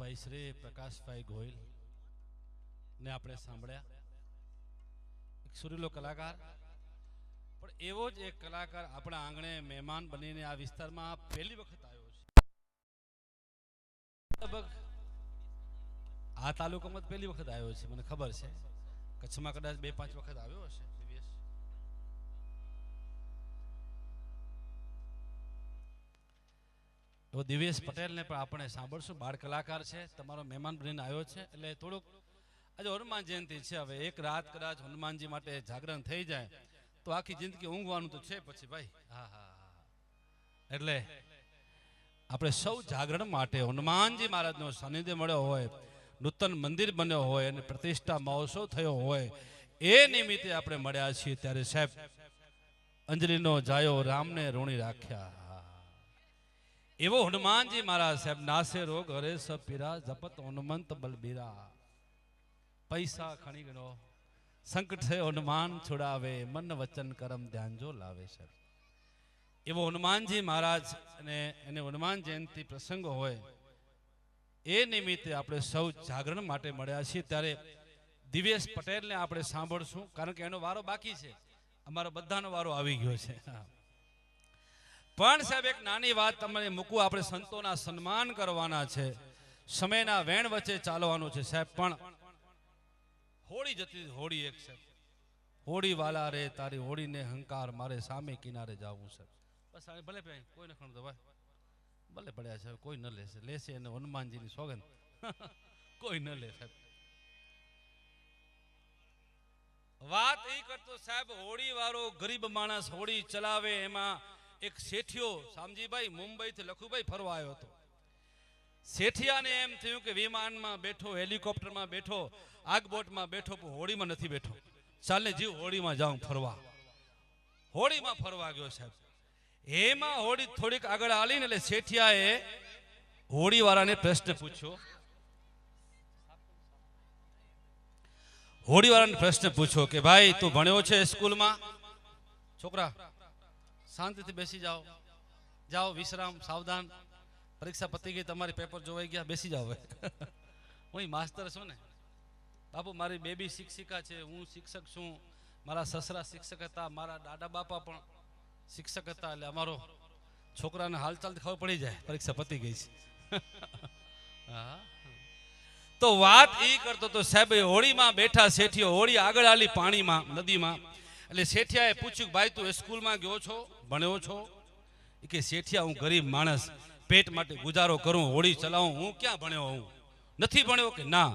ભાઈ શ્રી પ્રકાશભાઈ ગોહિલ ને આપણે સાંભળ્યા, એક સુરીલો કલાકાર, પણ એવો જ એક કલાકાર આપણા આંગણે મહેમાન બનીને આ વિસ્તારમાં પહેલી વખત આવ્યો છે. લગભગ આ તાલુકામાં પહેલી વખત આવ્યો છે, મને ખબર છે. કચ્છમાં કદાચ 2-5 વખત આવ્યો હશે. દિવ્યેશ પટેલને પણ આપણે સાંભળશું. બાળ કલાકાર છે, તમારો મહેમાન બનીને આવ્યો છે. એટલે થોડુંક આજે હનુમાન જયંતિ છે, હવે એક રાત કદાચ હનુમાનજી માટે જાગરણ થઈ જાય તો આખી જિંદગી ઊંઘવાનું તો છે પછી ભાઈ. હા હા હા, એટલે આપણે સૌ જાગરણ માટે હનુમાનજી મહારાજનો સાનિધ્ય મળ્યો હોય, નૂતન મંદિર બન્યો હોય અને પ્રતિષ્ઠા મહોત્સવ થયો હોય, એ નિમિત્તે આપણે મળ્યા છીએ. ત્યારે સાહેબ અંજલિનો જાયો રામને ઋણી રાખ્યા, એવો હનુમાનજી મહારાજ સાહેબ નાસે રોગ હરે સબ પીરા, જપત હનુમંત બલબીરા. પૈસા ખણી ગણો સંકટ છે હનુમાન છોડાવે, મન વચન કરમ ધ્યાન જો લાવે. સાહેબ એવો હનુમાનજી મહારાજ અને એને હનુમાન જયંતિ પ્રસંગ હોય એ નિમિત્તે આપણે સૌ જાગરણ માટે મળ્યા છીએ. ત્યારે દિવ્યેશ પટેલને આપણે સાંભળશું, કારણ કે એનો વારો બાકી છે. અમારો બધાનો વારો આવી ગયો છે. પણ સાહેબ એક નાની વાત તમને મૂકું, આપણે સંતોના સન્માન કરવાના છે, સમયના વેણ વચ્ચે ચાલવાનું છે સાહેબ. પણ હોળી જતી, હોળી એક સાહેબ, હોળી વાલા રે તારી હોળીને હંકાર, મારે સામે કિનારે જાવું સાહેબ. બસ ભલે ભાઈ કોઈ ન ખણતો ભાઈ, ભલે પડ્યા છે, કોઈ ન લેશે, લેશે એને હનુમાનજીની સોગંદ કોઈ ન લે સાહેબ. વાત એ કરતો સાહેબ, હોળી વાળો ગરીબ માણસ હોળી ચલાવે, એમાં એક શેઠિયો શામજીભાઈ મુંબઈથી લખુભાઈ ફરવા આવ્યો હતો. શેઠિયાને એમ થયું કે વિમાનમાં બેઠો, હેલિકોપ્ટરમાં બેઠો, આગબોટમાં બેઠો, પણ હોળીમાં નથી બેઠો. ચાલે જીવ હોળીમાં જાઉં ફરવા. હોળીમાં ફરવા ગયો સાહેબ. એમાં હોળી થોડીક આગળ આલીને એટલે શેઠિયાએ હોળીવાળાને પ્રશ્ન પૂછ્યો, હોળીવાળાને પ્રશ્ન પૂછ્યો કે ભાઈ તું ભણ્યો છે સ્કૂલમાં? છોકરા શાંતિથી બેસી જાઓ, જાઓ વિશ્રામ, સાવધાન, પરીક્ષા પતી ગઈ, તમારી પેપર જોવાઈ ગયા, બેસી જાઓ. હું માસ્તર છું ને બાપુ, મારી બેબી શિક્ષિકા છે, હું શિક્ષક છું, મારા સસરા શિક્ષક હતા, મારા દાદા બાપા પણ શિક્ષક હતા, એટલે અમારો છોકરાને હાલચાલથી ખબર પડી જાય પરીક્ષા પતી ગઈ છે. હા, તો વાત એ કરતો તો સાહેબ, હોળીમાં બેઠા શેઠિયો, હોળી આગળ આલી પાણીમાં, નદીમાં. એટલે શેઠિયાએ પૂછ્યું, ભાઈ તું સ્કૂલમાં ગયો છો, ભણ્યો છો? એ કે શેઠિયા, હું ગરીબ માણસ, પેટ માટે ગુજારો કરું, હોળી ચલાવું, હું ક્યાં ભણ્યો, હું નથી ભણ્યો. કે ના,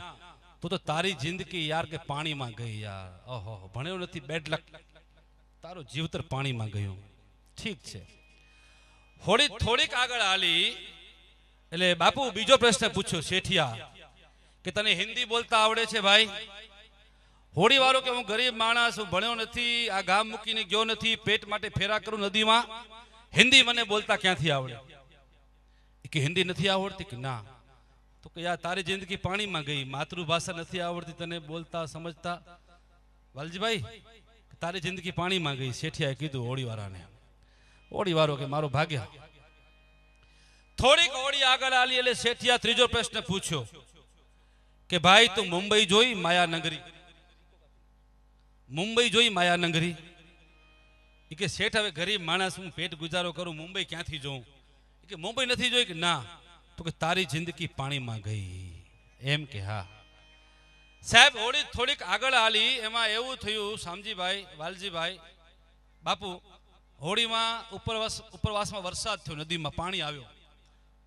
તું તો તારી જિંદગી યાર કે પાણીમાં ગઈ યાર. ઓહો, ભણ્યો નથી, બેડ લક, તારું જીવતર પાણીમાં ગયું. ઠીક છે. હોળી થોડીક આગળ આલી એટલે બાપુ બીજો પ્રશ્ન પૂછ્યો શેઠિયા કે તને હિન્દી બોલતા આવડે છે ભાઈ? હોળી વાળો કે હું ગરીબ માણસ, હું ભણ્યો નથી, આ ગામ મૂકીને ગયો નથી, પેટ માટે ફેરા કરું નદીમાં, હિન્દી મને બોલતા ક્યાંથી આવડે? કે હિન્દી નથી આવડતી? કે ના. તો કે યાર તારી જિંદગી પાણીમાં ગઈ, માતૃભાષા નથી આવડતી તને બોલતા સમજતા? વાલજીભાઈ તારી જિંદગી પાણીમાં ગઈ. શેઠિયાએ કીધું હોળીવાળાને. હોળીવાળો કે મારો ભાગ્ય. થોડીક હોળી આગળ આલી એટલે શેઠિયા ત્રીજો પ્રશ્ન પૂછ્યો કે ભાઈ તું મુંબઈ જોઈ માયાનગરી? મુંબઈ જોઈ માયાનગરી? એ કે શેઠ હવે ગરીબ માણસ, હું પેટ ગુજારો કરું, મુંબઈ ક્યાંથી જોઉં? એ કે મુંબઈ નથી જોઈ? કે ના. તો કે તારી જિંદગી પાણીમાં ગઈ. એમ કે હા. સાહેબ હોળી થોડીક આગળ આલી, એમાં એવું થયું શામજીભાઈ, વાલજીભાઈ, બાપુ, હોળીમાં ઉપરવાસમાં વરસાદ થયો, નદીમાં પાણી આવ્યો,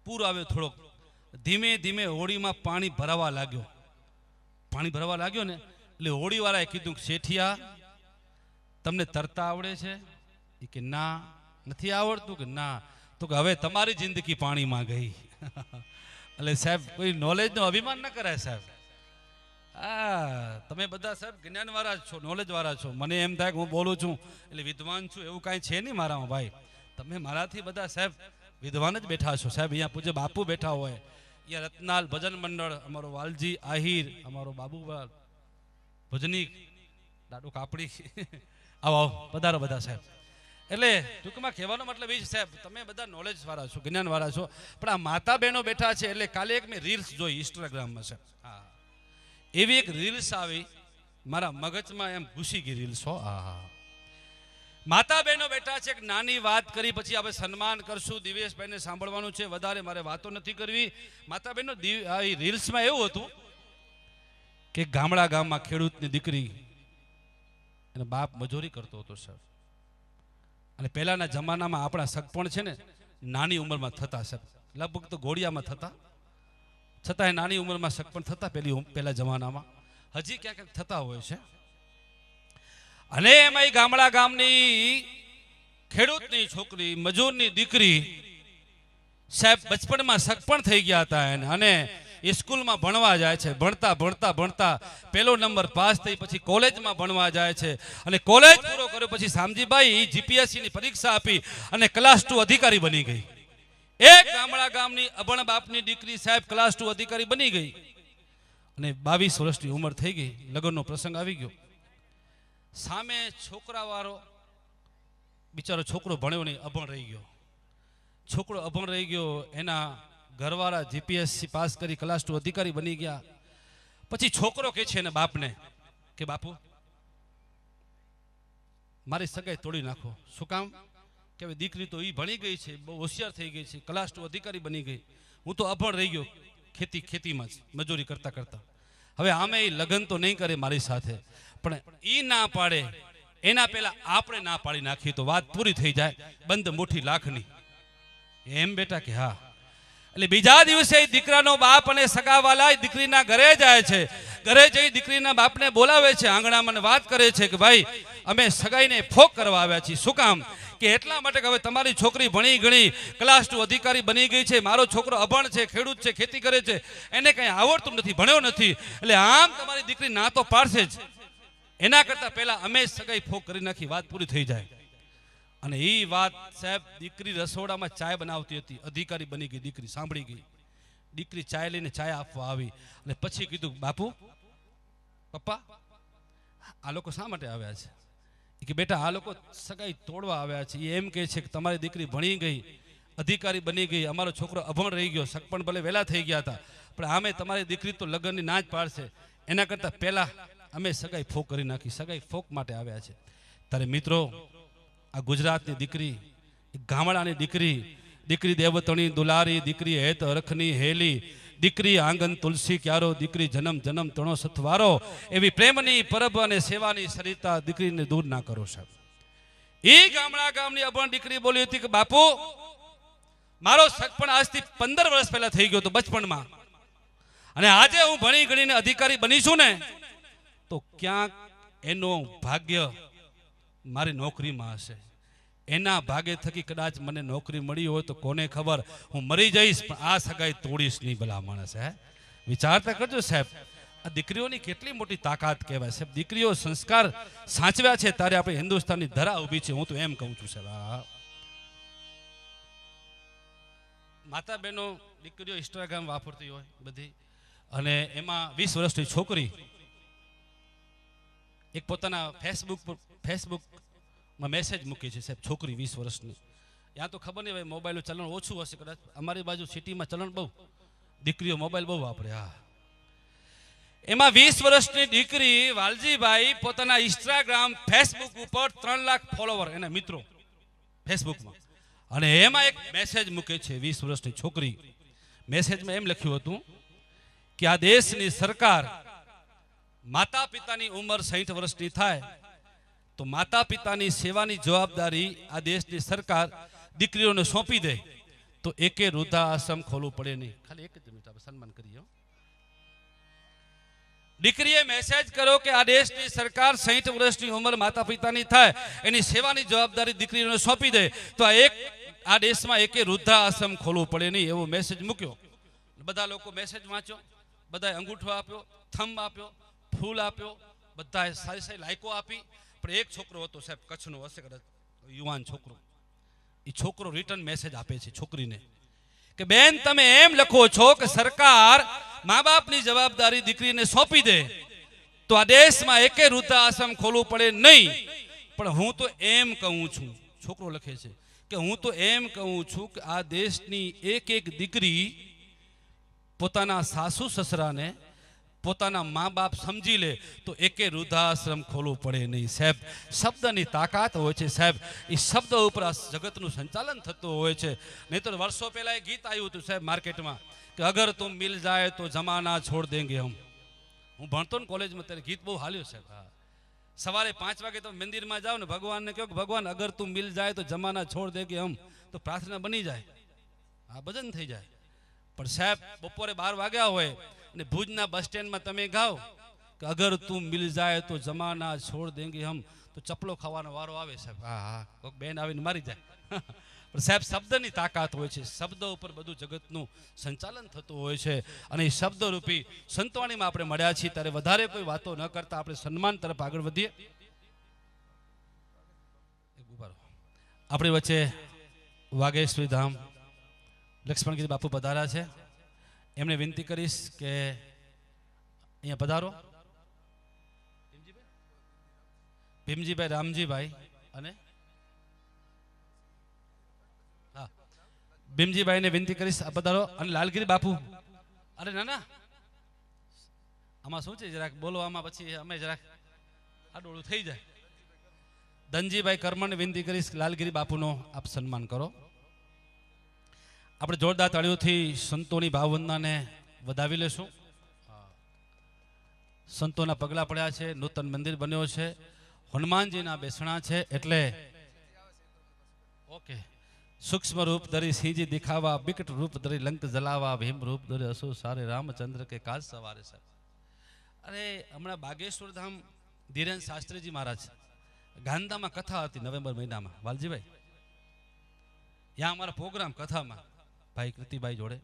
પૂર આવ્યો થોડોક. ધીમે ધીમે હોળીમાં પાણી ભરાવા લાગ્યો. પાણી ભરાવા લાગ્યો ને એટલે હોળીવાળાએ કીધું, શેઠિયા તમને તરતા આવડે છે? એ કે ના, નથી આવડતું. કે ના. તો કે હવે તમારી જિંદગી પાણીમાં ગઈ. એટલે સાહેબ કોઈ નોલેજનો અભિમાન ન કરાય સાહેબ. હા, તમે બધા સાહેબ જ્ઞાનવાળા છો, નોલેજવાળા છો. મને એમ થાય કે હું બોલું છું એટલે વિદ્વાન છું, એવું કાંઈ છે નહીં મારામાં ભાઈ. તમે મારાથી બધા સાહેબ વિદ્વાન જ બેઠા છો સાહેબ. અહીંયા પૂજ્ય બાપુ બેઠા હોય, અહીંયા રત્નાલ ભજન મંડળ, અમારો વાલજી આહિર, અમારો બાબુભાઈ ભજની, દાડો કાપડી, આવો આવો પધારો બધા સાહેબ. એટલે ટૂંકમાં કહેવાનો મતલબ એ છે સાહેબ, તમે બધા નોલેજ વાળા છો, જ્ઞાન વાળા છો, પણ આ માતા બહેનો બેઠા છે એટલે કાલે એક મેં રીલ્સ જોઈ ઇન્સ્ટાગ્રામમાં છે, હા, એવી એક રીલ્સ આવી મારા મગજમાં એમ ઘૂસી ગઈ રીલ્સ હો. હા, માતા બહેનો બેઠા છે, એક નાની વાત કરી પછી આપણે સન્માન કરશું. દિવેશભાઈને સાંભળવાનું છે, વધારે મારે વાતો નથી કરવી. માતા બહેનો રીલ્સમાં એવું હતું કે ગામડા ગામમાં ખેડૂતની દીકરી અને બાપ મજૂરી કરતો હતો સર. અને પહેલાના જમાનામાં આપણા સગપણ છે ને નાની ઉંમરમાં થતા સર, લગભગ તો ઘોડિયામાં થતા, છતાં નાની ઉંમરમાં સગપણ થતા પહેલા જમાનામાં, હજી ક્યાંક ક્યાંક થતા હોય છે. અને એમાં ગામડા ગામની ખેડૂતની છોકરી, મજૂરની દીકરી સાહેબ બચપણમાં સગપણ થઈ ગયા હતા એને, અને સ્કૂલમાં ભણવા જાય છે. ભણતા ભણતા ભણતા પહેલો નંબર પાસ થઈ, પછી કોલેજમાં ભણવા જાય છે. અને કોલેજ પૂરો કર્યો પછી શામજીભાઈ જીપીએસસીની પરીક્ષા આપી અને ક્લાસ 2 અધિકારી બની ગઈ. એક ગામડા ગામની અભણ બાપની દીકરી સાહેબ ક્લાસ 2 અધિકારી બની ગઈ અને 22 વર્ષની ઉંમર થઈ ગઈ. લગ્નનો પ્રસંગ આવી ગયો. સામે છોકરાવાળો બિચારો છોકરો ભણ્યો નહીં, અભણ રહી ગયો. છોકરો અભણ રહી ગયો, એના ઘરવાળા જીપીએસસી પાસ કરી ક્લાસ 2 અધિકારી બની ગયા. પછી છોકરો કહે છે એના બાપને કે બાપુ મારી સગાઈ તોડી નાખો. શું કામ? કે હવે દીકરી તો એ ભણી ગઈ છે, બહુ હોશિયાર થઈ ગઈ છે, ક્લાસ 2 અધિકારી બની ગઈ, હું તો અભણ રહી ગયો ખેતીમાં જ મજૂરી કરતા કરતા. હવે આમે એ લગ્ન તો નહીં કરે મારી સાથે, પણ એ ના પાડે એના પહેલા આપણે ના પાડી નાખીએ તો વાત પૂરી થઈ જાય, બંધ મુઠ્ઠી લાખની. એમ બેટા કે હા. એટલે બીજા દિવસે દીકરાનો બાપ અને સગાવાલા દીકરીના ઘરે જાય છે. ઘરે જઈ દીકરીના બાપને બોલાવે છે, આંગણામાં વાત કરે છે કે ભાઈ અમે સગાઈને ફોક કરવા આવ્યા છીએ. શું કામ? કે એટલા માટે કે હવે તમારી છોકરી ભણી ગણી ક્લાસ 2 અધિકારી બની ગઈ છે, મારો છોકરો અભણ છે, ખેડૂત છે, ખેતી કરે છે, એને કંઈ આવડતું નથી, ભણ્યો નથી, એટલે આમ તમારી દીકરી ના તો પાડશે જ. એના કરતા પહેલા અમે સગાઈ ફોક કરી નાખી, વાત પૂરી થઈ જાય. અને એ વાત સાહેબ દીકરી રસોડામાં ચાય બનાવતી હતી, અધિકારી બની ગઈ દીકરી, સાંભળી ગઈ. દીકરી ચાય લઈને ચાય આપવા આવી અને પછી કીધું બાપુ પપ્પા આ લોકો શા માટે આવ્યા છે? કે બેટા આ લોકો સગાઈ તોડવા આવ્યા છે. એમ કહે છે કે તમારી દીકરી ભણી ગઈ, અધિકારી બની ગઈ, અમારો છોકરો અભણ રહી ગયો, સગપણ ભલે વહેલા થઈ ગયા હતા, પણ આમે તમારી દીકરી તો લગ્નની ના જ પાડશે, એના કરતા પહેલા અમે સગાઈ ફોક કરી નાખી. સગાઈ ફોક માટે આવ્યા છે. તારે મિત્રો આ ગુજરાતની દીકરી, ગામડાની દીકરી, દીકરી દેવતણી દુલારી, દીકરી હેત અરખની હેલી, દીકરી આંગન તુલસી ક્યારો, દીકરી જન્મ જન્મ તણો સથવારો, એવી પ્રેમની પરબ અને સેવાની સરિતા દીકરીને દૂર ના કરો સાહેબ. એ ગામડા ગામની અભણ દીકરી બોલી હતી કે બાપુ મારો સગપણ આજથી 15 વર્ષ પહેલા થઈ ગયો તો બચપણમાં, અને આજે હું ભણી ગણીને અધિકારી બની છું ને, તો ક્યાંક એનો ભાગ્ય મારી નોકરીમાં હશે, એના ભાગે થકી કદાચ મને નોકરી મળી હોય તો કોને ખબર, હું મરી જઈશ પણ આ સગાઈ તોડીશ નહીં. ભલા માણસ હે, વિચારતા કરજો સાહેબ. આ દીકરીઓની કેટલી મોટી તાકાત કહેવાય સાહેબ. દીકરીઓ સંસ્કાર સાચવ્યા છે ત્યારે આપણે હિન્દુસ્તાનની ધરા ઊભી છે, હું તો એમ કહું છું સાહેબ. માતા બહેનો દીકરીઓ ઇન્સ્ટાગ્રામ વાપરતી હોય બધી, અને એમાં 20 વર્ષની છોકરી એક પોતાના ફેસબુકમાં મેસેજ મૂકી છે સાહેબ. છોકરી 20 વર્ષની, ત્યાં તો ખબર નહીં હવે મોબાઈલનું ચલણ ઓછું હશે કદાચ, અમારી બાજુ સિટીમાં ચલણ બહુ, દીકરીઓ મોબાઈલ બહુ વાપરે. હા, એમાં 20 વર્ષની દીકરી વાલજીભાઈ પોતાના ઇન્સ્ટાગ્રામ ફેસબુક ઉપર 3 લાખ ફોલોવર એના મિત્રો ફેસબુકમાં, અને એમાં એક મેસેજ મૂકે છે 20 વર્ષની છોકરી. મેસેજમાં એમ લખ્યું હતું કે આ દેશની સરકાર માતા પિતાની ઉંમર 60 વર્ષની થાય તો માતા પિતાની સેવાની જવાબદારી આ દેશની સરકાર દીકરીઓને સોંપી દે તો એકે વૃદ્ધાશ્રમ ખોલવું પડે નહીં. ખાલી એક જ મિનિટ આપણે સન્માન કરીએ. દીકરીએ મેસેજ કર્યો કે આ દેશની સરકાર 60 વર્ષની ઉંમર માતા પિતાની થાય એની સેવાની જવાબદારી દીકરીઓને સોંપી દે તો આ દેશમાં એકે વૃદ્ધાશ્રમ ખોલવું પડે નહીં, એવો મેસેજ મૂક્યો. બધા લોકો મેસેજ વાંચ્યો, બધાએ અંગૂઠો આપ્યો, થંબ આપ્યો, ફૂલ આપ્યો, બધાએ સારી સારી લાયકો આપી. પણ એક છોકરો હતો સાહેબ, કચ્છનો હશે કદાચ, યુવાન છોકરો, એ છોકરો રિટર્ન મેસેજ આપે છે છોકરીને કે બેન તમે એમ લખો છો કે સરકાર મા બાપની જવાબદારી દીકરીને સોંપી દે તો આ દેશમાં એકે વૃદ્ધાશ્રમ ખોલવું પડે નહીં, પણ હું તો એમ કહું છું છોકરો લખે છે કે હું તો એમ કહું છું કે આ દેશની એક એક દીકરી પોતાના સાસુ સસરાને પોતાના મા બાપ સમજી લે તો એકે વૃદ્ધાશ્રમ ખોલવું પડે નહીં સાહેબ. શબ્દની તાકાત હોય છે સાહેબ. એ શબ્દ ઉપર આ જગતનું સંચાલન થતું હોય છે. નહીં તો વર્ષો પહેલા એ ગીત આવ્યું હતું સાહેબ માર્કેટમાં કે અગર તુમ મિલ જાય તો જમાના છોડ દેંગે હમ. હું ભણતો ને કોલેજમાં ત્યારે ગીત બહુ હાલ્યું સાહેબ. હા, સવારે 5 વાગે તો મંદિરમાં જાઓ ને ભગવાનને કહો કે ભગવાન અગર તું મિલ જાય તો જમાના છોડ દેંગે હમ, તો પ્રાર્થના બની જાય, આ ભજન થઈ જાય. પણ સાહેબ બપોરે 12 વાગ્યા હોય અને ભુજના બસ સ્ટેન્ડમાં તમે ગાઓ કે અગર તું મિલ જાય તો જમાના છોડ દેંગે હમ, તો ચપલો ખાવાનો વારો આવે સાહેબ. હા હા, કોઈક બેન આવીને મારી જાય. પણ સાહેબ શબ્દની તાકાત હોય છે. શબ્દ ઉપર બધું જગતનું સંચાલન થતું હોય છે. અને એ શબ્દરૂપી સંતવાણીમાં આપણે મળ્યા છીએ ત્યારે વધારે કોઈ વાતો ન કરતા આપણે સન્માન તરફ આગળ વધીએ. આપણી વચ્ચે વાઘેશ્વરી ધામ લક્ષ્મણગીરી બાપુ પધાર્યા છે. એમને વિનંતી કરીશ કે અહીંયા પધારો. ભીમજીભાઈ, રામજીભાઈ અને હા ભીમજીભાઈને વિનંતી કરીશ આ પધારો. અને લાલગીરી બાપુ, અરે ના ના આમાં શું છે જરાક બોલો, આમાં પછી અમે જરાક આડોળું થઈ જાય. ધનજીભાઈ કર્મને વિનંતી કરીશ લાલગીરી બાપુનો આપ સન્માન કરો. આપણે જોરદાર તાળીઓથી સંતોની ભાવવંદનાને વધાવી લેશું. સંતોના પગલા પડ્યા છે, નૂતન મંદિર બન્યો છે, હનુમાનજીના બેસણા છે. એટલે ઓકે, સૂક્ષ્મ રૂપ ધરી સિંહજી દિખાવા, વિકટ રૂપ ધરી લંક જલાવા, ભીમ રૂપ ધરી અસુ સારે રામચંદ્ર કે કાજ સવારે. સાહેબ અરે હમણાં બાગેશ્વર ધામ ધીરેન શાસ્ત્રીજી મહારાજ ગાંધામાં કથા હતી નવેમ્બર મહિનામાં. વાલજીભાઈ ત્યાં અમારા પ્રોગ્રામ કથામાં ભાઈ કૃતિભાઈ જોડે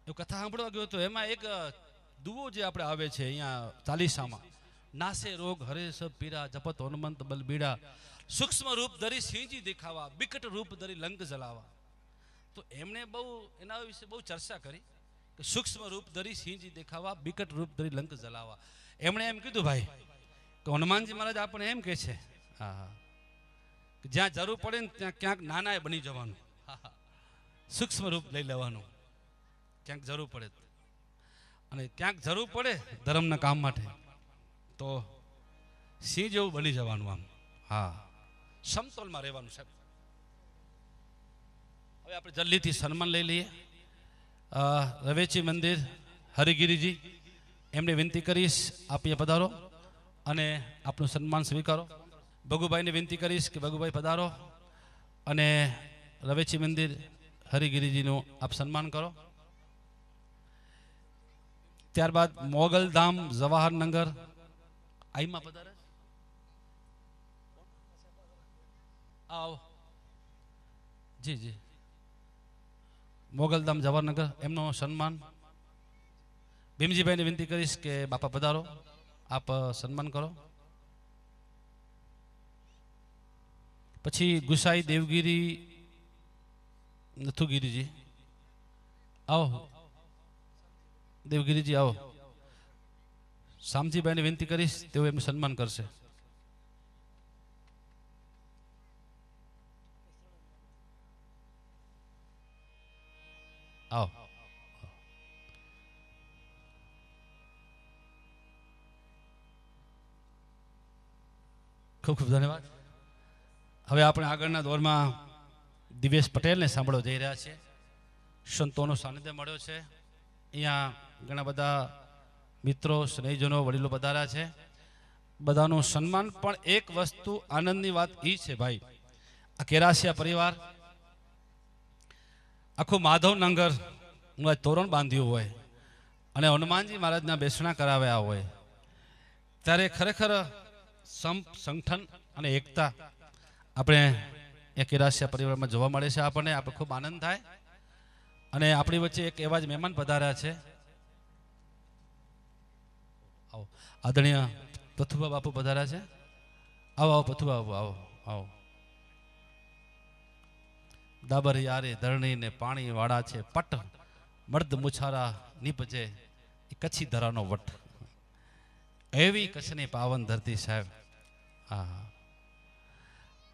એ કથા સાંભળવા ગયો હતો. એમાં એક દુવો જે આપણે આવે છે અહીંયા ચાલીસામાં, નાસે રોગ હરે સબ પીરા, જપત હનુમંત બલબીડા, સૂક્ષ્મ રૂપ ધરી સિંહજી દેખાવા, વિકટ રૂપ ધરી લંક જલાવા. તો એમણે બહુ એના વિશે બહુ ચર્ચા કરી કે સૂક્ષ્મ રૂપ ધરી સિંહજી દેખાવા, વિકટ રૂપ ધરી લંક જલાવા. એમણે એમ કીધું ભાઈ કે હનુમાનજી મહારાજ આપણને એમ કહે છે હા જ્યાં જરૂર પડે ને ત્યાં ક્યાંક નાના બની જવાનું, સૂક્ષ્મ રૂપ લઈ લેવાનું ક્યાંક જરૂર પડે. અને ક્યાંક જરૂર પડે ધર્મના કામ માટે તો સિંહ જેવું બની જવાનું. આમ હા, સમતોલમાં રહેવાનું સાહેબ. હવે આપણે જલ્દીથી સન્માન લઈ લઈએ. રવેચી મંદિર હરિગીરીજી, એમને વિનંતી કરીશ આપ અહીંયા પધારો અને આપનું સન્માન સ્વીકારો. ભગુભાઈને વિનંતી કરીશ કે ભગુભાઈ પધારો અને રવેચી મંદિર હરિગીરીજીનું આપ સન્માન કરો. ત્યારબાદ મોગલધામ જવાહરનગર આઈમાં પધારે. આવો જી જી, મોગલધામ જવાહરનગર એમનો સન્માન. ભીમજીભાઈને વિનંતી કરીશ કે બાપા પધારો, આપ સન્માન કરો. પછી ગુસાઈ દેવગીરી નથુગીરીજી આવો. દેવગીરીજી આવો. શામજીભાઈને વિનંતી કરીશ, તેઓ એમનું સન્માન કરશે. આવો. ખૂબ ખૂબ ધન્યવાદ. હવે આપણે આગળના દોરમાં દિવેશ પટેલને સાંભળવા જઈ રહ્યા છીએ. સંતોનો સાનિધ્ય મળ્યો છે. અહીંયા ઘણા બધા મિત્રો, સ્નેહીજનો, વડીલો પધાર્યા છે. બધાનું સન્માન. પણ એક વસ્તુ આનંદની વાત એ છે ભાઈ, આ કેરાસિયા પરિવાર આખું માધવનગર તોરણ બાંધ્યું હોય અને હનુમાનજી મહારાજના બેસણા કરાવ્યા હોય ત્યારે ખરેખર સંગઠન અને એકતા આપણે એ કેરાસિયા પરિવારમાં જોવા મળે છે. આપણને આપણે ખૂબ આનંદ થાય. અને આપણી વચ્ચે એક એવા જ મહેમાન પધાર્યા છે. આવો આદરણીય પથુબા બાપુ પધાર્યા છે. આવો આવો પથુબા બાપુ આવો આવો. દાબર યારે ધરણી ને પાણી વાળા છે પટ, મર્દ મુછારા નીપજે એ કચ્છી ધરાનો વટ. એવી કચ્છની પાવન ધરતી સાહેબ. હા,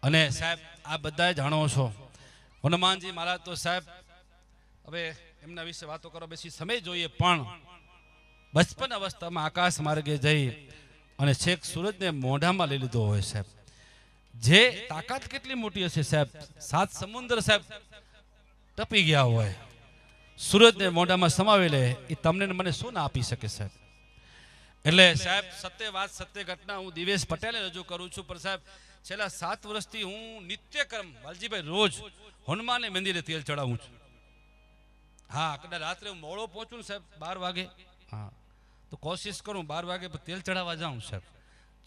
અને સાહેબ આ બધા જાણો છો હનુમાનજી મહારાજ તો સાહેબ હવે એમના વિશે વાતો કરો બેસી સમય જોઈએ, પણ બચપન અવસ્થામાં આકાશ માર્ગે જઈ અને છેક સૂરજને મોઢામાં લઈ લીધો હોય સાહેબ. જે તાકાત કેટલી મોટી હશે સાહેબ, 7 સમુદ્ર સાહેબ ટપી ગયા હોય, સૂરજને મોઢામાં સમાવી લે, એ તમને મને શું ના આપી શકે સાહેબ. એટલે સાહેબ સત્ય વાત સત્ય ઘટના હું દિવેશ પટેલે રજૂ કરું છું, પણ સાહેબ છેલ્લા 7 વર્ષથી હું નિત્યક્રમ વાલજીભાઈ રોજ હનુમાનને મંદિરે તેલ ચડાવું છું. હા, કદાચ રાત્રે હું મોડો પહોંચું ને સાહેબ 12 વાગે, હા તો કોશિશ કરું 12 વાગે તેલ ચડાવવા જાઉં સાહેબ.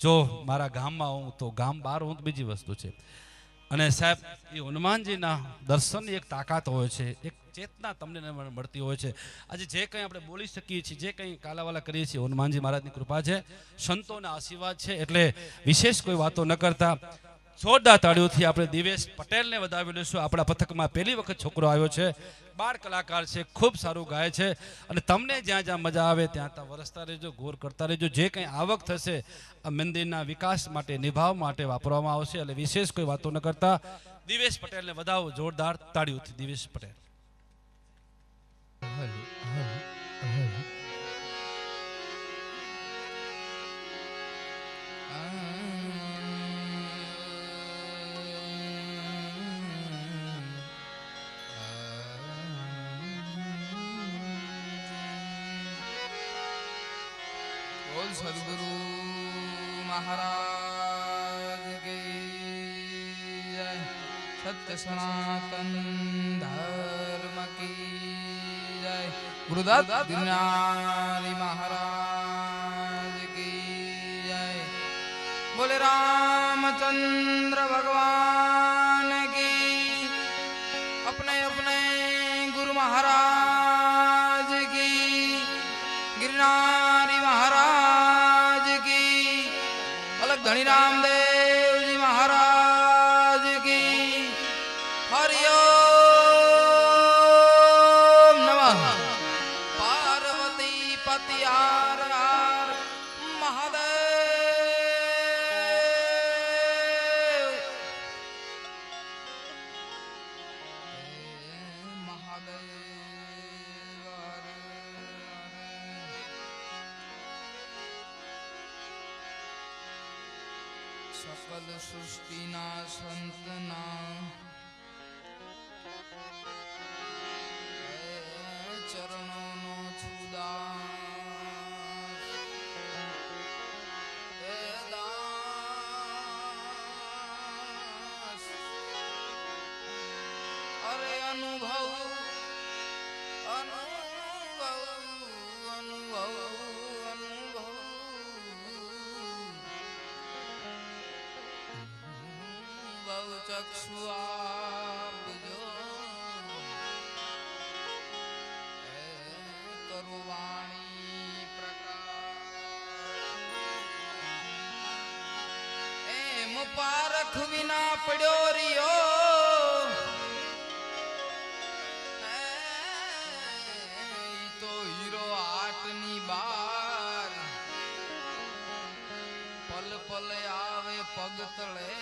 જો મારા ગામમાં હું તો ગામ બહાર હું તો બીજી વસ્તુ છે. અને સાહેબ એ હનુમાનજીના દર્શનની એક તાકાત હોય છે, એક ચેતના તમને મળતી હોય છે. આજે જે કંઈ આપણે બોલી શકીએ છીએ, જે કંઈ કાલાવાલા કરીએ છીએ, હનુમાનજી મહારાજની કૃપા છે, સંતોના આશીર્વાદ છે. એટલે વિશેષ કોઈ વાતો ન કરતા જોરદાર તાળીઓથી આપણે દિવેશ પટેલને વધાવી લઈશું. આપણા પથકમાં પહેલી વખત છોકરો આવ્યો છે, બાળ કલાકાર છે, ખૂબ સારું ગાય છે. અને તમને જ્યાં જ્યાં મજા આવે ત્યાં ત્યાં વરસતા રહેજો, ગોર કરતા રહેજો. જે કંઈ આવક થશે આ મંદિરના વિકાસ માટે, નિભાવ માટે વાપરવામાં આવશે. એટલે વિશેષ કોઈ વાતો ન કરતા દિવેશ પટેલને વધાવો જોરદાર તાળીઓથી. દિવેશ પટેલ. सद्गुरु महाराज की जय, सत्य सनातन धर्म की जय, गुरुदत्त गिरनारी महाराज की जय, बोले रामचंद्र भगवान की, अपने अपने गुरु महाराज की, गिरनारी महाराज की, अलग धनी रामदेव जी महाराज की, हरिओम नमः पार्वती पति हर हर महादेव। महादेव हर सकल सृष्टि ना संत ना चरणों नो छुदास दास, अरे अनुभव अनुभव अनुभव अनुभव बहु चक्षु आपजो, करो वाणी प्रकाश, एम पारख विना पड्यो रियो, तो हीरो आटनी बार, पल पल आवे पग तळे,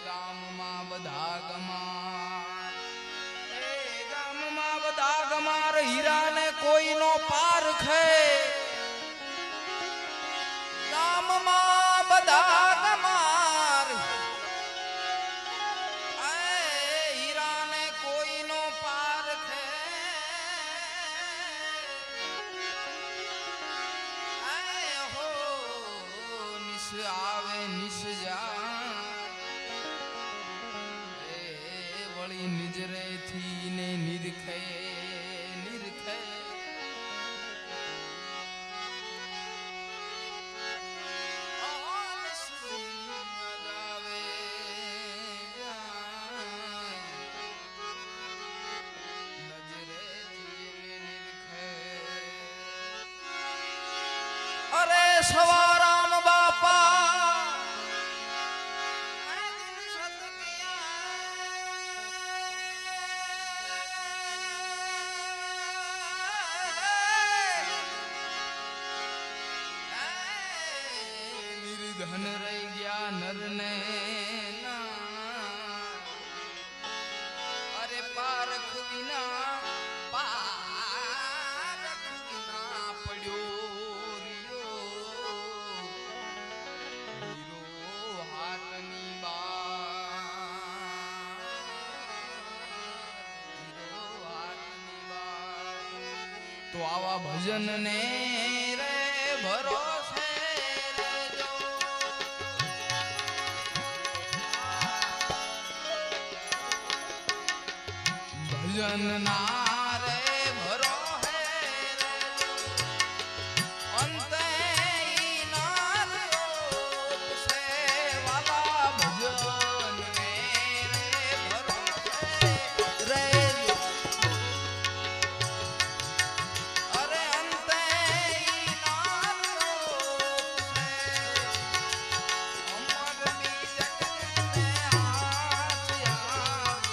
गामમાં બધા ગમાર, ગામમાં બધા ગમાર, હીરાને કોઈનો પારખે, ગામમાં બધા ગમાર, હીરાને કોઈનો પારખે, હો નિશ આવે નિશ જાય, વળી નિજરેથી ને નિરખે નિરખે, જાવે નજરેથી નિરખે, અરે સવારામ બાપા નિર્ધન રહી નરને ના અરે પારખ વિના પડ્યો રિયો હીરો હાટની તો આવા ભજન ને રે ભરોસે રેજો ભજન ના રે ભરોસે રેજો અંતે ઈ ના રોપસે વાલા ભજન ને રે ભરોસે રેજો અરે અંતે ઈ ના રોપસે અમર બી જગને હાથ આવી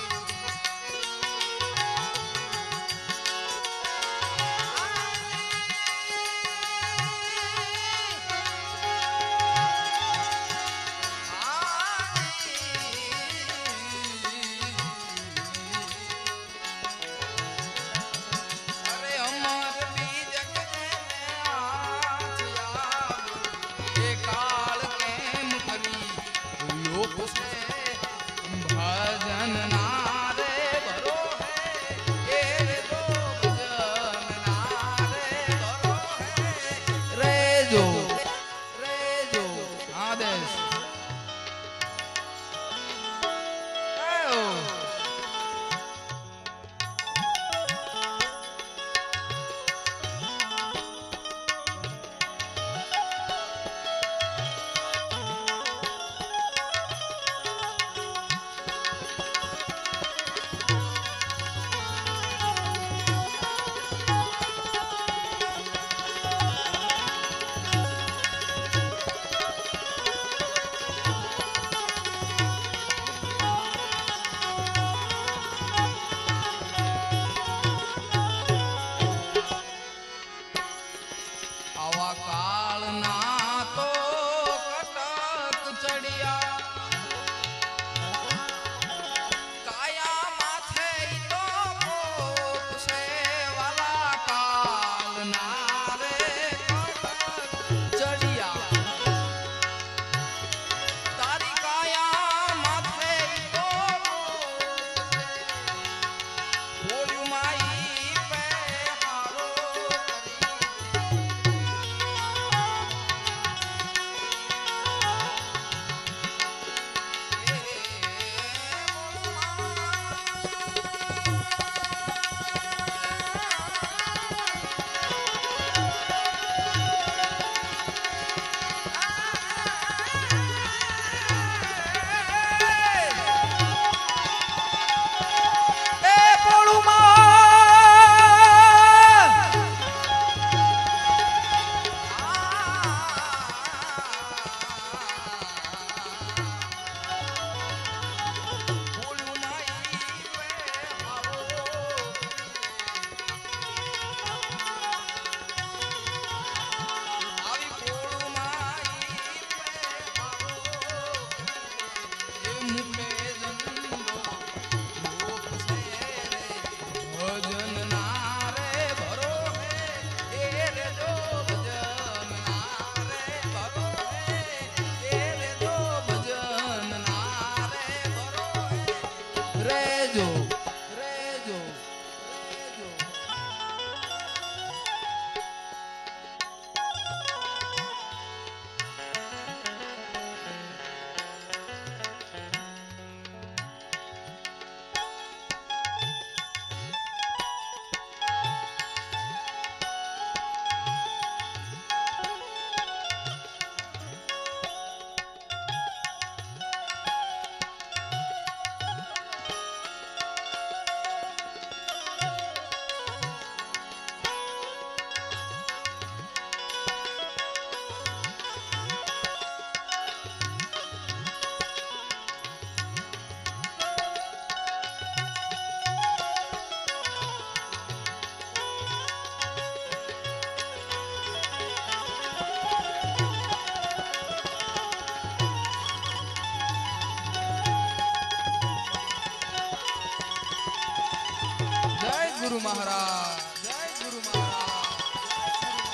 ગુરુ મહારાજ જય ગુરુ મહારાજ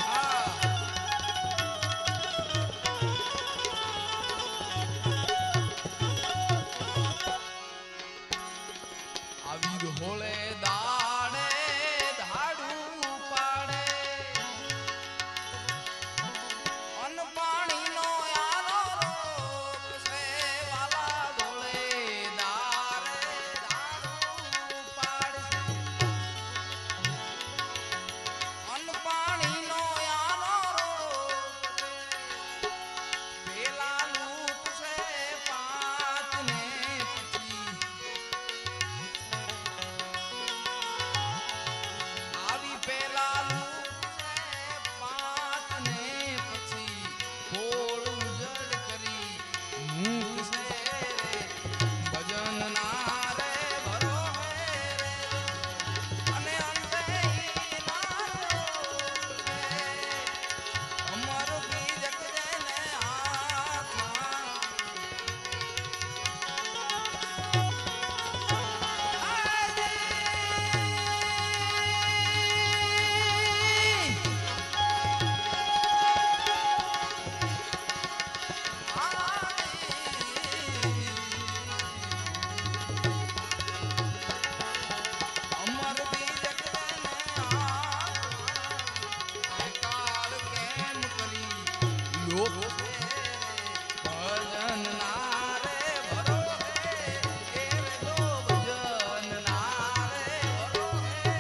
હા આવી હોળે દાડે ધાડું પાડે અન પાણીનો યારો રોગ છે વાલા ધોળે દાડે ધાડું પાડશે અન પાણીનો યારો રોગ છે પેલા લૂપ છે પાંચ ને પછી આવી પેલા લૂપ છે પાંચ ને પછી થોડું જડ કરી મૂક છે રે ભજન ના રે ભરો હે રે અને અંતે ઈ ના રે અમર બીજ જને હાથમાં અમર બીજ કાળ કેમ કરી લોક ભજન ના રે ભરો હે એ રે જો ભજન ના રે ભરો હે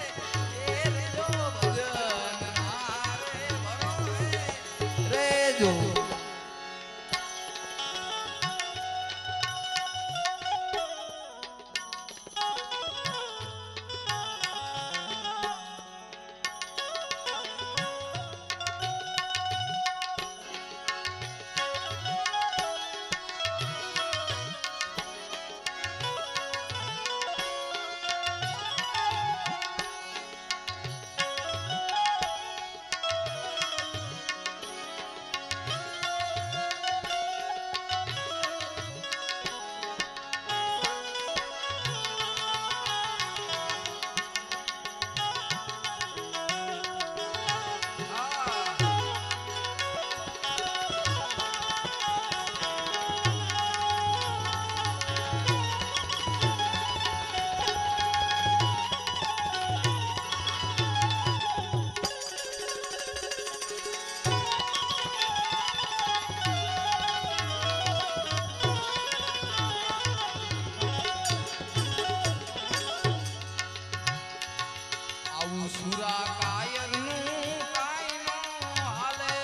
એ રે જો ભજન ના રે ભરો હે રે જો આવું સુરા કાયરનું કાંઈ નો હાલે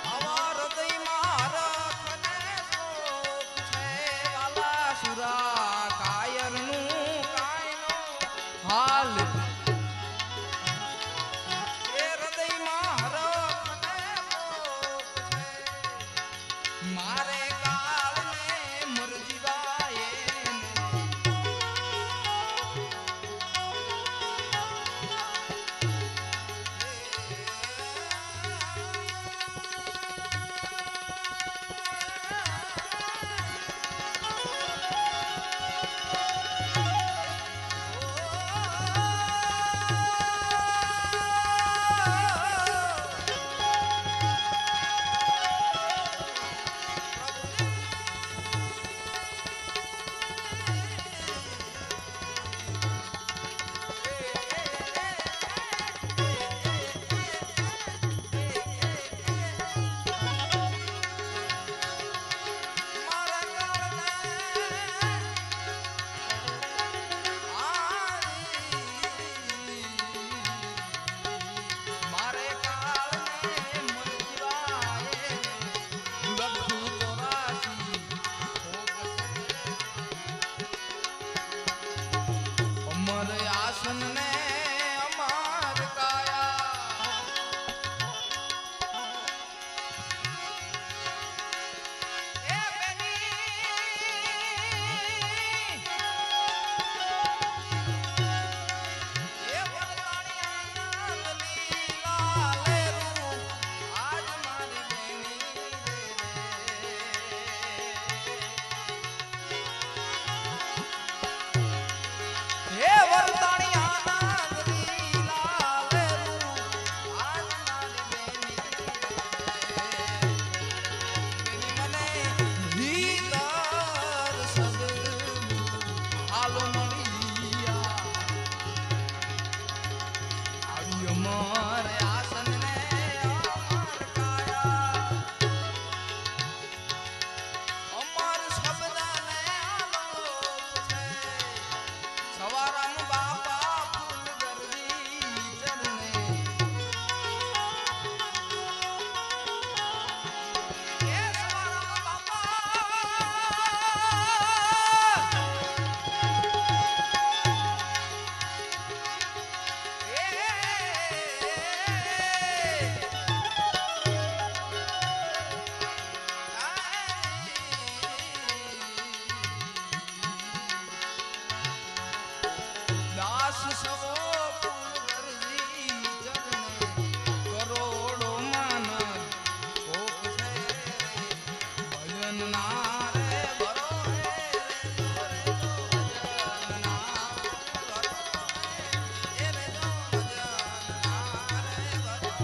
આવા હૃદયમાં રખ ને શોક છે વાલા સુરા કાયરનું કાંઈ નો હાલે એ હૃદયમાં રખ ને શોક છે મારે કાળને મરજીવાય સવો પુલગરજી ચરણે કરોડો માનવ કોક છે ભજન ના રે ભરો હે રે જો ભજન ના ભરો હે રે જો ભજન ના રે ભરો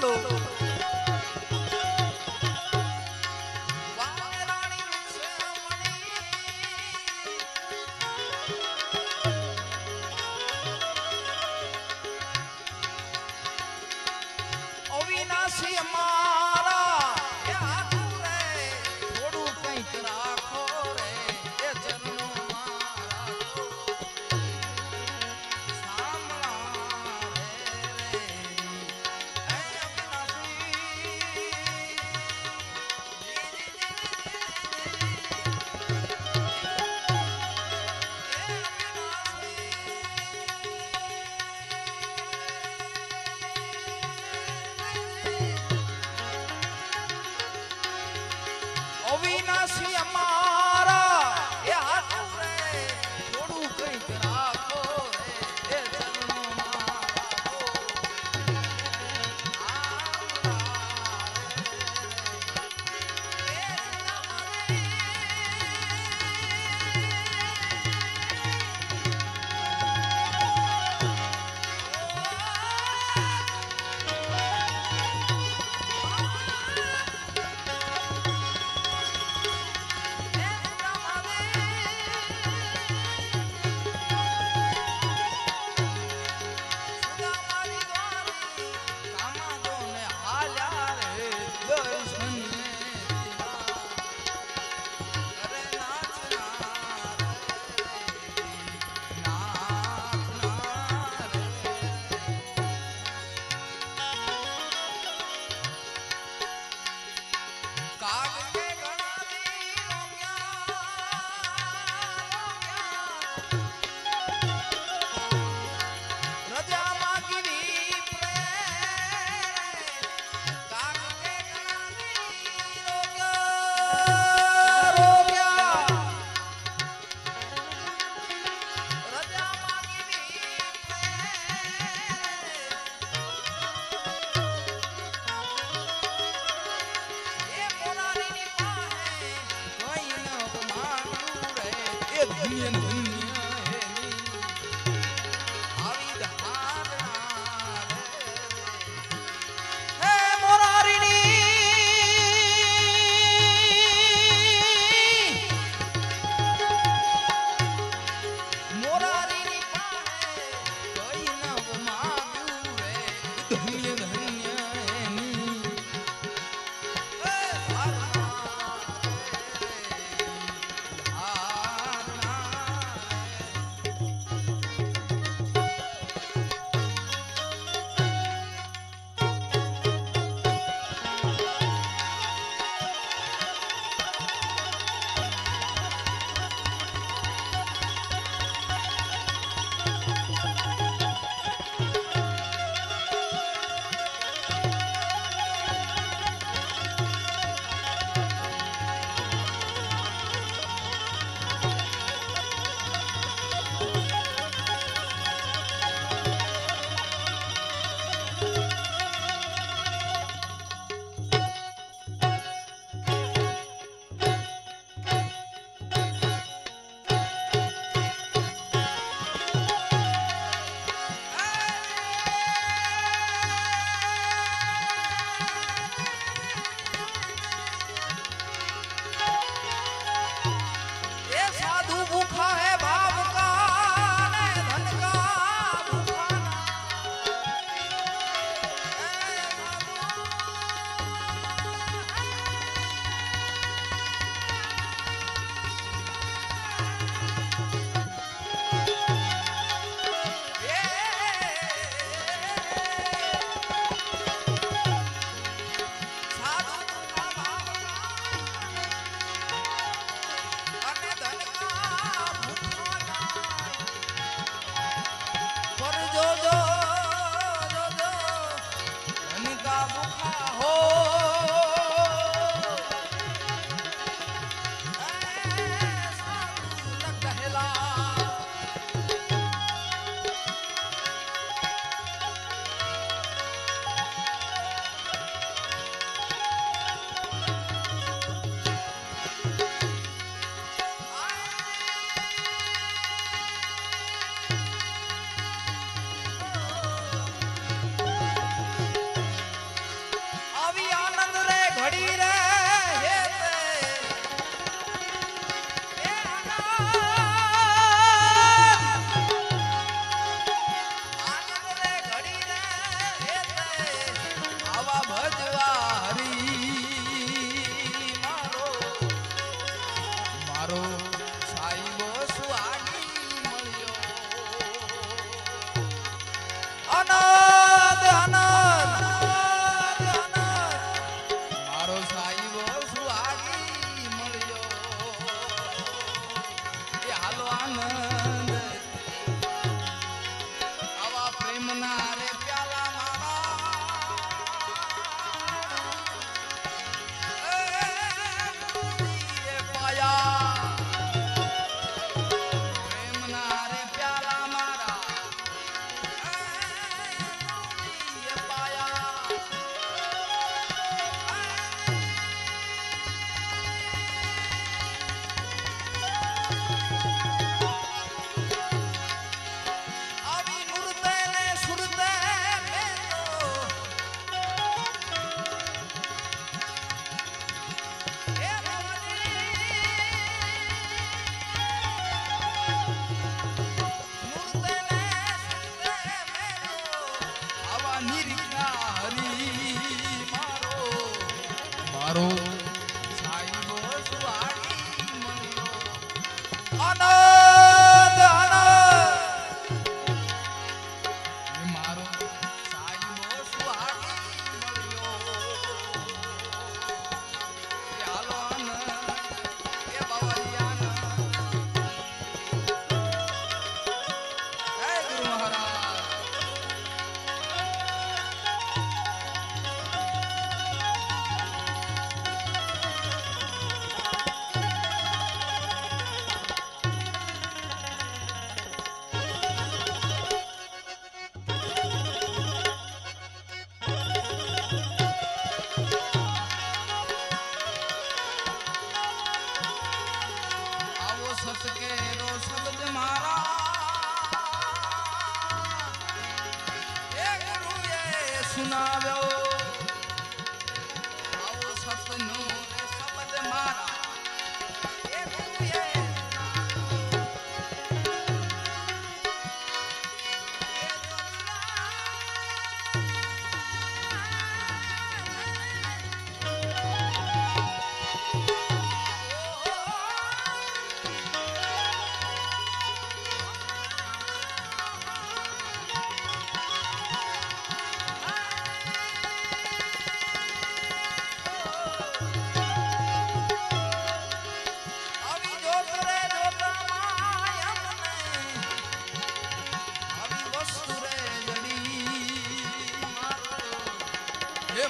બોલો વારાણી રૂક્ષમણી અવિનાશી અમારા એ આખું રે થોડું કંઈક રાખો રે એ ચરણો મારા તો સાંભળા રે રે એ અવિનાશી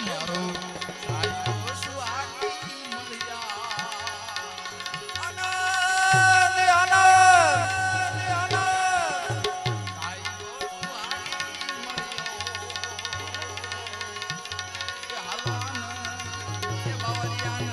મારો સાયો સુહાગી મળ્યા આનંદ આનંદ આનંદ સાયો સુહાગી મળ્યો કે હાલાન કે બાવળિયાન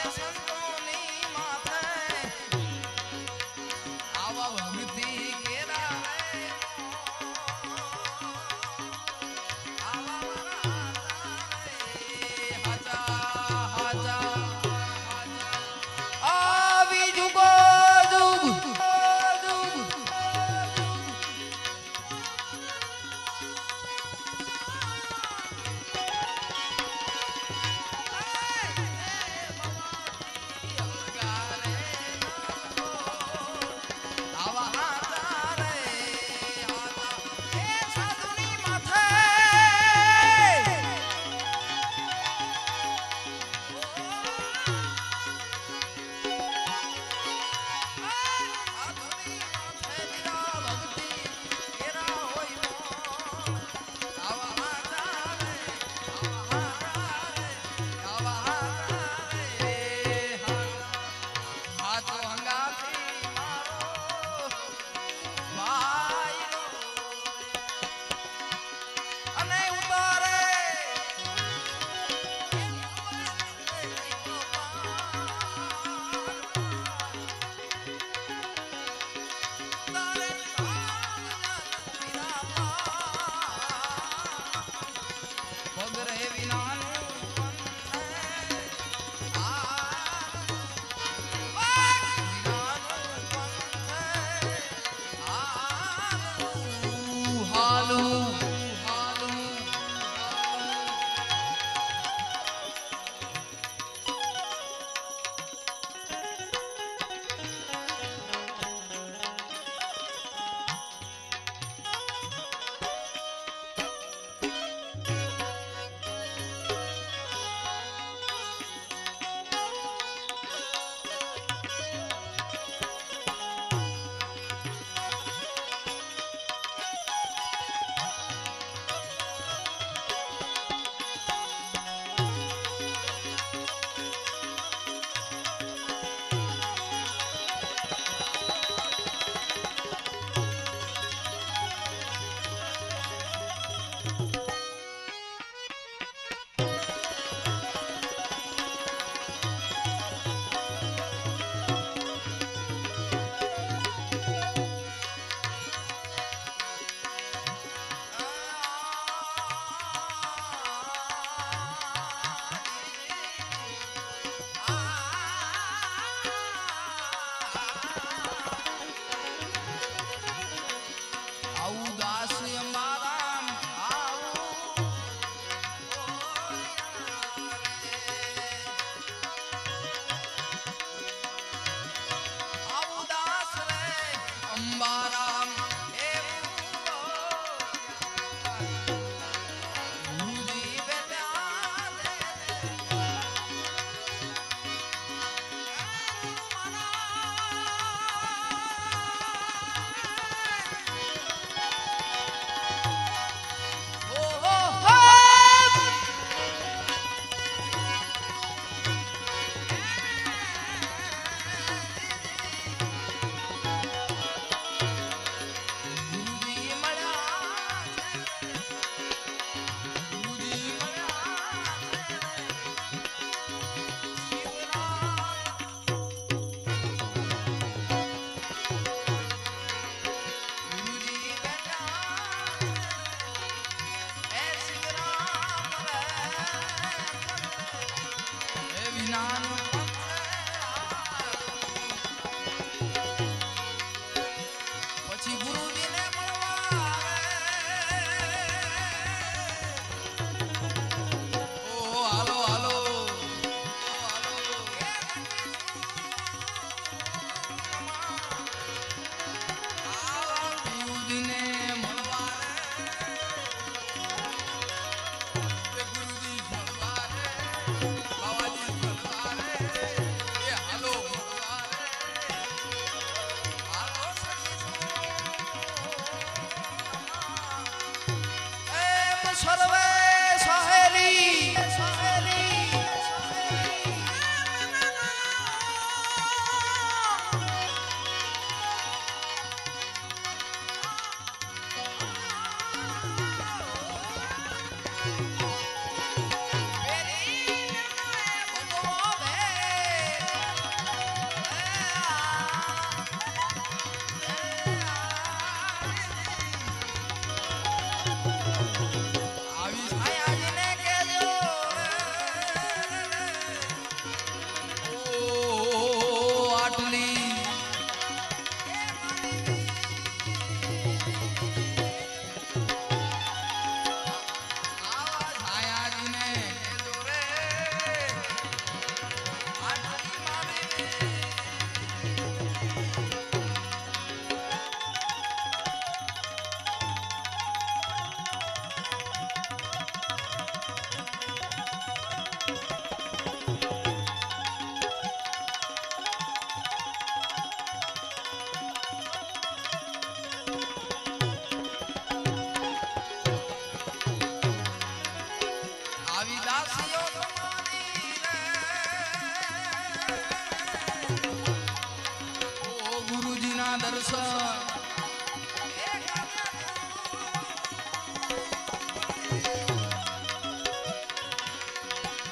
સંતોની માથે આવા ભક્તિ કેરા રે આવા હાજા હાજા આવી જુગો જુગ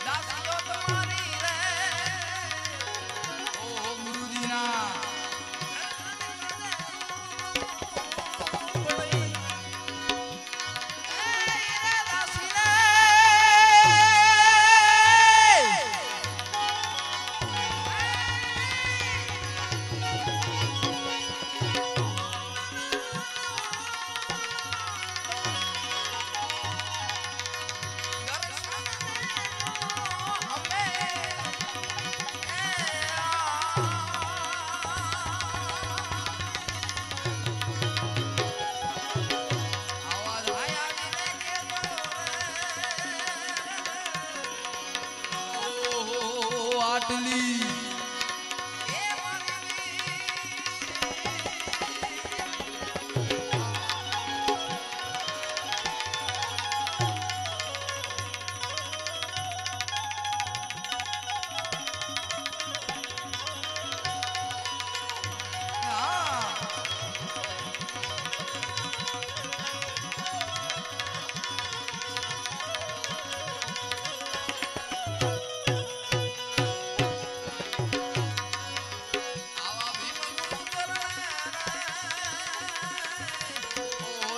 દાસીઓ તમારી રે ઓ ગુરુજીના આટલી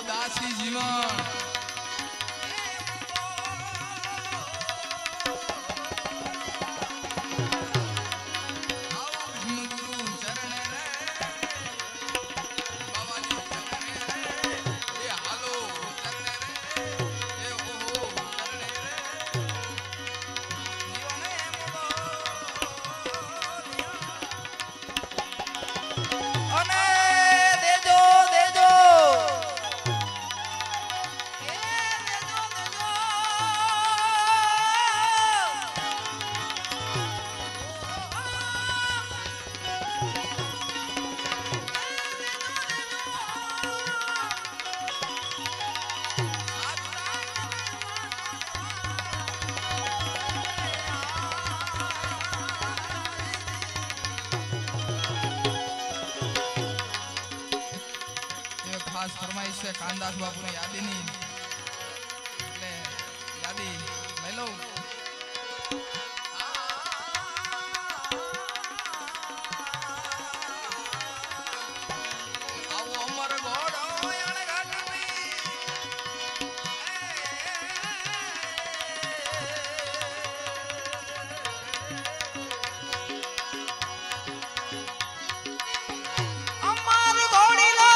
દાસી જીવન ખાસ ફરમાઈશ છે કાનદાસ બાપુની યાદીની એટલે યાદી લઈ લઉં આવો અમર ઘોડો અમર ઘોડી લો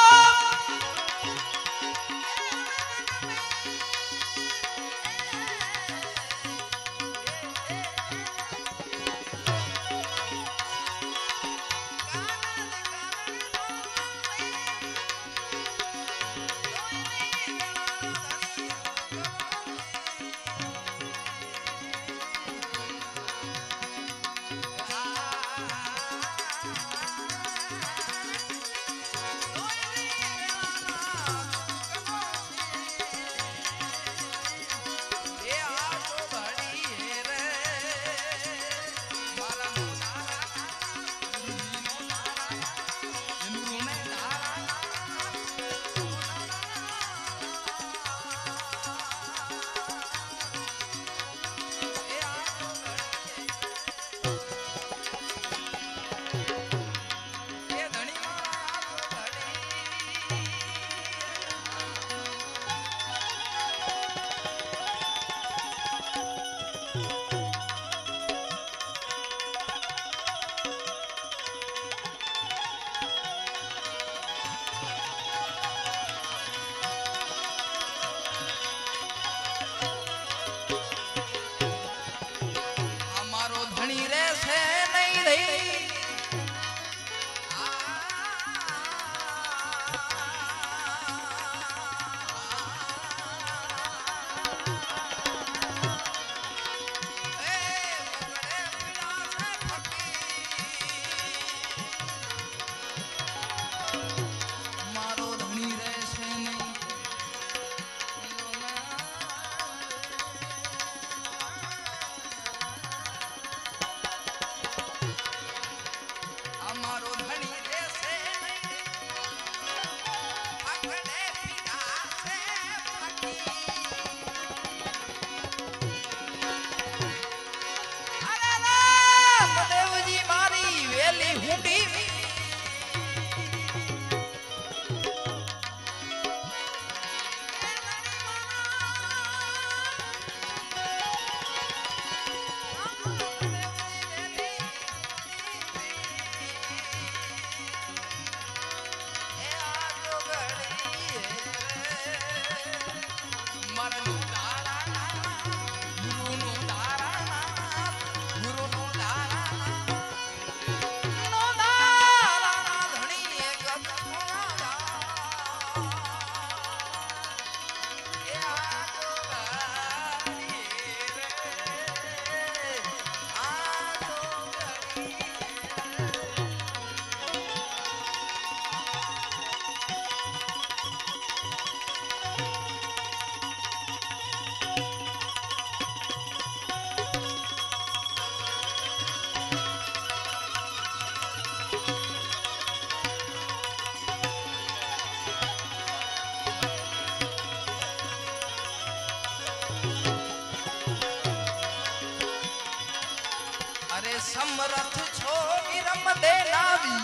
સમરથ છો વિરમ દેનાવી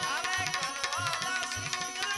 આને કરવાલા સિંગલનું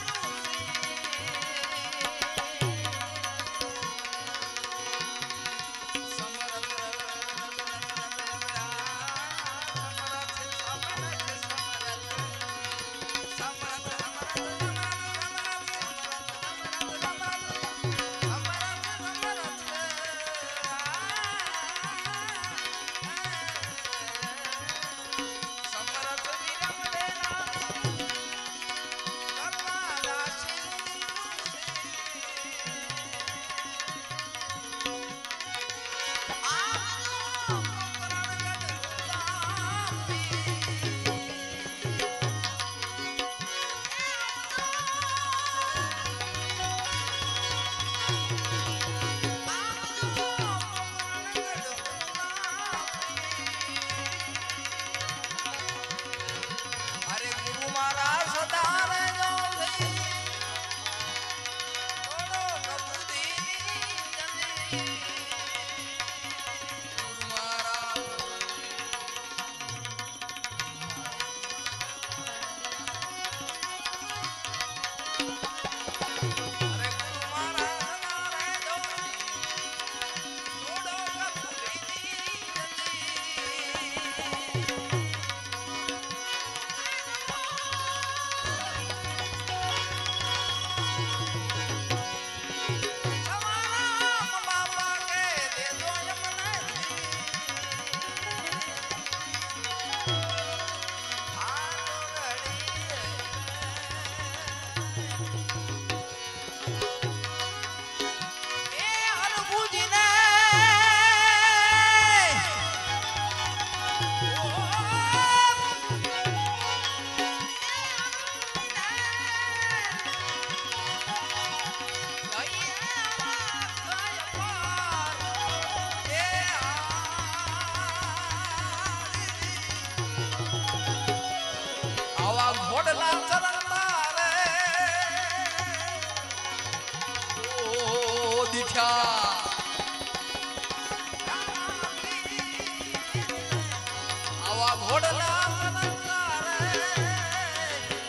આવા ઘોડલા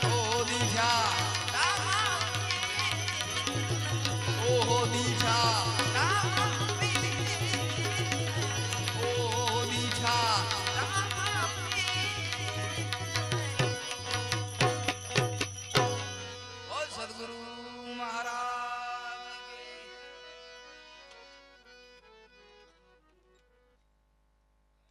ઓ દીઠા ઓહો દીઠા ઓહો દીઠા ઓ સદગુરુ